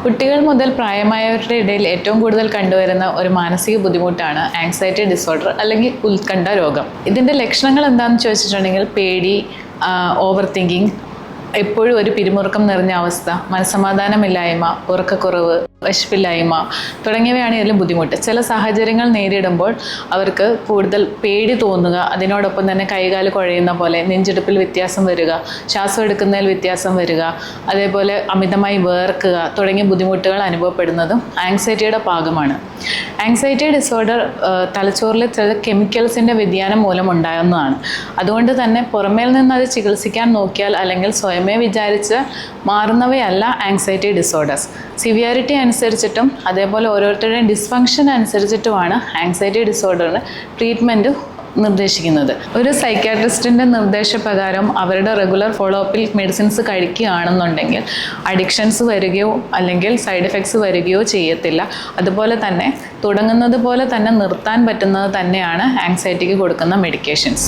കുട്ടികൾ മുതൽ പ്രായമായവരുടെ ഇടയിൽ ഏറ്റവും കൂടുതൽ കണ്ടുവരുന്ന ഒരു മാനസിക ബുദ്ധിമുട്ടാണ് ആങ്സൈറ്റി ഡിസോർഡർ അല്ലെങ്കിൽ ഉത്കണ്ഠ രോഗം. ഇതിൻ്റെ ലക്ഷണങ്ങൾ എന്താണെന്ന് ചോദിച്ചിട്ടുണ്ടെങ്കിൽ പേടി, ഓവർ തിങ്കിങ്, എപ്പോഴും ഒരു പിരിമുറുക്കം നിറഞ്ഞ അവസ്ഥ, മനസ്സമാധാനമില്ലായ്മ, ഉറക്കക്കുറവ്, വിശപ്പില്ലായ്മ തുടങ്ങിയവയാണ് ഇതിൽ ബുദ്ധിമുട്ട്. ചില സാഹചര്യങ്ങൾ നേരിടുമ്പോൾ അവർക്ക് കൂടുതൽ പേടി തോന്നുക, അതിനോടൊപ്പം തന്നെ കൈകാല് കുഴയുന്ന പോലെ, നെഞ്ചിടിപ്പിൽ വ്യത്യാസം വരിക, ശ്വാസം എടുക്കുന്നതിൽ വ്യത്യാസം വരിക, അതേപോലെ അമിതമായി വേർക്കുക തുടങ്ങിയ ബുദ്ധിമുട്ടുകൾ അനുഭവപ്പെടുന്നതും ആങ്സൈറ്റിയുടെ ഭാഗമാണ്. ആങ്സൈറ്റി ഡിസോർഡർ തലച്ചോറിലെ ചില കെമിക്കൽസിൻ്റെ വ്യതിയാനം മൂലം ഉണ്ടാകുന്നതാണ്. അതുകൊണ്ട് തന്നെ പുറമേൽ നിന്ന് അത് ചികിത്സിക്കാൻ നോക്കിയാൽ അല്ലെങ്കിൽ സ്വയമേ വിചാരിച്ച് മാറുന്നവയല്ല ആങ്സൈറ്റി ഡിസോർഡേഴ്സ്. സിവിയാരിറ്റി അനുസരിച്ചിട്ടും അതേപോലെ ഓരോരുത്തരുടെയും ഡിസ്ഫങ്ഷൻ അനുസരിച്ചിട്ടുമാണ് ആങ്സൈറ്റി ഡിസോർഡറിന് ട്രീറ്റ്മെൻറ്റ് നിർദ്ദേശിക്കുന്നത്. ഒരു സൈക്യാട്രിസ്റ്റിൻ്റെ നിർദ്ദേശപ്രകാരം അവരുടെ റെഗുലർ ഫോളോ അപ്പിൽ മെഡിസിൻസ് കഴിക്കുകയാണെന്നുണ്ടെങ്കിൽ അഡിക്ഷൻസ് വരികയോ അല്ലെങ്കിൽ സൈഡ് എഫക്ട്സ് വരികയോ ചെയ്യത്തില്ല. അതുപോലെ തന്നെ തുടങ്ങുന്നത് പോലെ തന്നെ നിർത്താൻ പറ്റുന്നത് തന്നെയാണ് ആങ്സൈറ്റിക്ക് കൊടുക്കുന്ന മെഡിക്കേഷൻസ്.